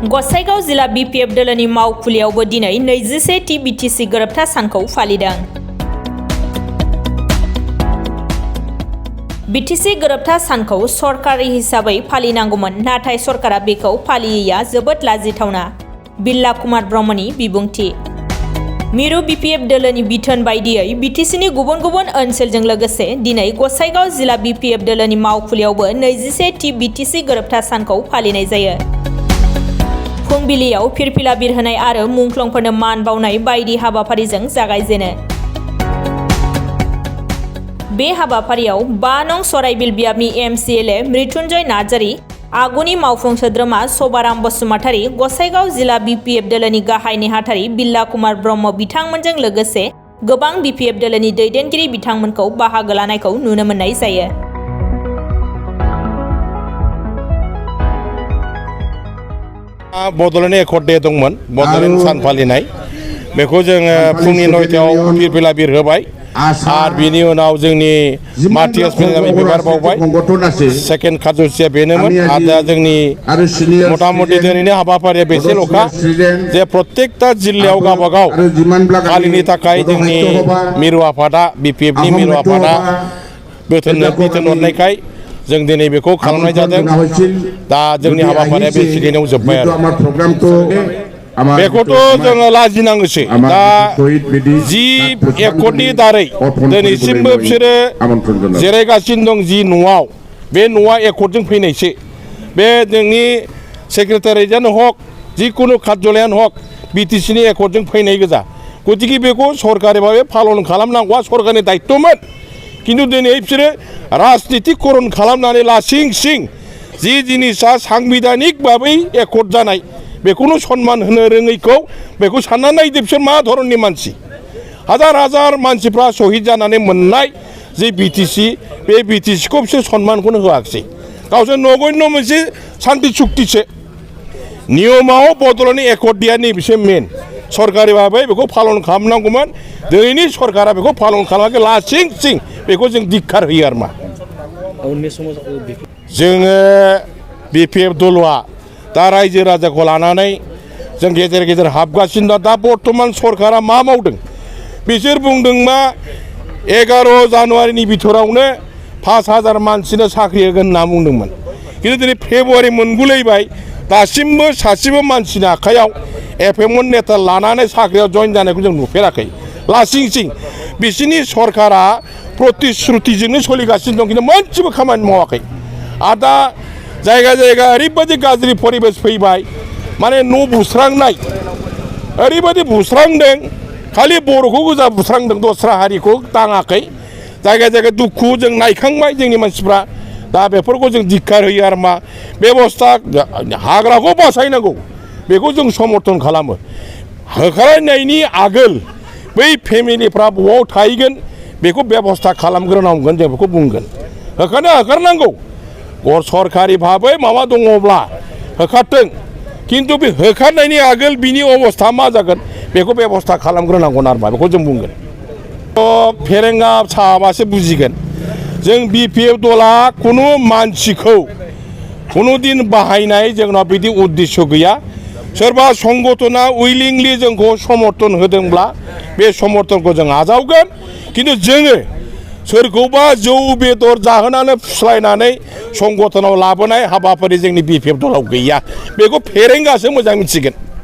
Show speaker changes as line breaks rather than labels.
गसाइगाव जिला बीपीएफ दोलोनि मावखुलियावबो दिनै 21 बीटीसी गोरोबथा सानखौ फालिदों। बीटीसी गोरोबथा सानखौ सरकारि हिसाबै फालिनांगौमोन, नाथाय सरकारा बेखौ फालियैया जोबोद लाजिथावना। बिल्ला कुमार ब्रह्मनि बिबुंथि। मिरु बीपीएफ दोलोनि बिथोन बायदियै बीटीसीनि गुबुन गुबुन ओनसोलजों लोगोसे दिनै गसाइगाव जिला बीपीएफ दोलोनि मावखुलियावबो 21 बीटीसी गोरोबथा सानखौ फालिनाय जायो। फुंबिलियाव फिरफिला बिरहोनाय आरो मुंख्लंफोरनो मान बावनाय बायदि हाबाफारिजों जागायजेनो। बे हाबाफारियाव 5 नं सराइबिल बियाबनि एमसीएलए मृत्युंजय नार्जारी, आगुनि मावफुं सोद्रोमा सभाराम बसुमतारी, गसाइगाव जिला बीपीएफ दोलोनि गाहाय नेहाथारि बिल्ला कुमार ब्रह्म बिथांमोनजों लोगोसे गोबां बीपीएफ दोलोनि दैदेनगिरि बिथांमोनखौ बाहागो लानायखौ नुनो मोननाय जायो।
बड'लेण्ड एकर्ड डे दंमोन, बड'लेण्ड सान फालिनाय बेखौ जोङो फुंनि 9टायाव फिरफिला बिरहोबाय आरो बिनि उनाव जोंनि मार्टियास मेदामनि बिबार बावबाय। सेकेन्ड खाजोसेया बेनोमोन आरो दा जोंनि मथा मथि दिनैनि हाबाफारिया बेसेल'खा जे प्रत्येकता जिल्लायाव गावबागाव फालिनो थाखाय जोंनि मिरु आफादा बीपीएफनि मिरु आफादा बिथोन हरनायखाय जों दिनै बेखौ खालामनाय जादों। दा जोंनि हाबाफारिया बे सिगाङाव जोब्बाय आरो बेखौथ' जोङो लाजिनांगौसै। दा जि एकर्डनि दारै दिनैसिमबो बिसोरो जिरायगासिनो दं जि न'आव, बे न'आ एकर्डजों फैनायसो। बे जोंनि सेक्रेटारियानो हक जिखुनु कार्यालयानो हक बीटीसीनि एकर्डजों फैनाय गोजा। गतिके बेखौ सरकारि भाबै पालन खालामनांगौआ सरकारनि दायित्वमोन, किन्तु दिनै बिसोरो राजनितिकरन खालामनानै लासिं सिं जि जिनिसा सांबिधानिक भाबै एकर्ड जानाय बेखौनो सन्मान होनो रोङैखौ बेखौ सानना नायदो बिसोर मा धरननि मानसि। हाजार हाजार मानसिफ्रा शहीद जानानै मोननाय जे बीटीसी, बे बीटीसीखौ बिसोर सन्मानखौनो होआखिसै। गावसोर नगण्य मोनसे सान्ति चुक्तिसो। नियमाव बड'लेण्ड एकर्ड डेया नैबेसो मेन। सरकारि भाबै बेखौ पालन खालामनांगौमोन, दिनैनि सरकारा बेखौ पालन खालामाखै लासिं सिं, बेखौ जों धिक्कार होयो आरो मा। जोङो बीपीएफ दलआ दा रायजो राजाखौ लानानै जों गेजेर गेजेर हाबगासिनो दं। दा बर्तमान सरकारा मा मावदों? बिसोर बुंदों मा 11 जानुवारिनि बिथोरावनो 5,000 मानसिनो साख्रि होगोन होनना बुंदोंमोन, खिन्थु दिनै फेब्रुवारि मोनगुलायबाय, दासिमबो सासेबो मानसिनि आखायाव एपइन्टमेन्ट लेटार लानानै साख्रियाव जइन जानायखौ जों नुफेराखै। लासिं सिं बिसोरनि सरकारा प्रतिश्रुतिजोंनो सोलिगासिनो दं, खिन्थु मोनसेबो खामानि मावाखै। आरो दा जायगा जायगा ओरैबायदि गाज्रि परिबेस फैबाय, माने न' बुस्रांनाय ओरैबायदि बुस्रांदों, खालि बर'खौ गोजा बुस्रांदों, दस्रा हारिखौ दाङाखै। जायगा जायगा दुखु जों नायखांबाय जोंनि मानसिफ्रा। दा बेफोरखौ जों धिक्कार होयो आरो मा। बेबस्था हाग्राखौ बासायनांगौ बेखौ जों समर्थन खालामो। होखारनायनि आगोल बै फेमिलिफ्रा बबाव थाहैगोन बेखौ बेबस्था खालामग्रोनांगोन, जों बेखौ बुंगोन। होखारनांगौ सरकारि भाबै माबा दङब्ला होखारथों, खिन्थु बे होखारनायनि आगोल बिनि अबस्था मा जागोन बेखौ बेबस्था खालामग्रोनांगोन आरो मा, बेखौ जों बुंगोन। फेरेंगा साबासो बुजिगोन। जों बीपीएफ दला खुनु मानसिखौ खुनु दिन बाहायनाय जोंनाव बिदि उद्देश्य गैया। सोरबा संगठना उइलिंलि जोंखौ समर्थन होदोंब्ला बे समर्थनखौ जों आजावगोन, खिन्थु जोङो सोरखौबा जौ बेदर जाहोनानै फुस्लायनानै संगठनाव लाबोनाय हाबाफारि जोंनि बीपीएफ दलाव गैया। बेखौ फेरेंगासो मोजां मिथिगोन।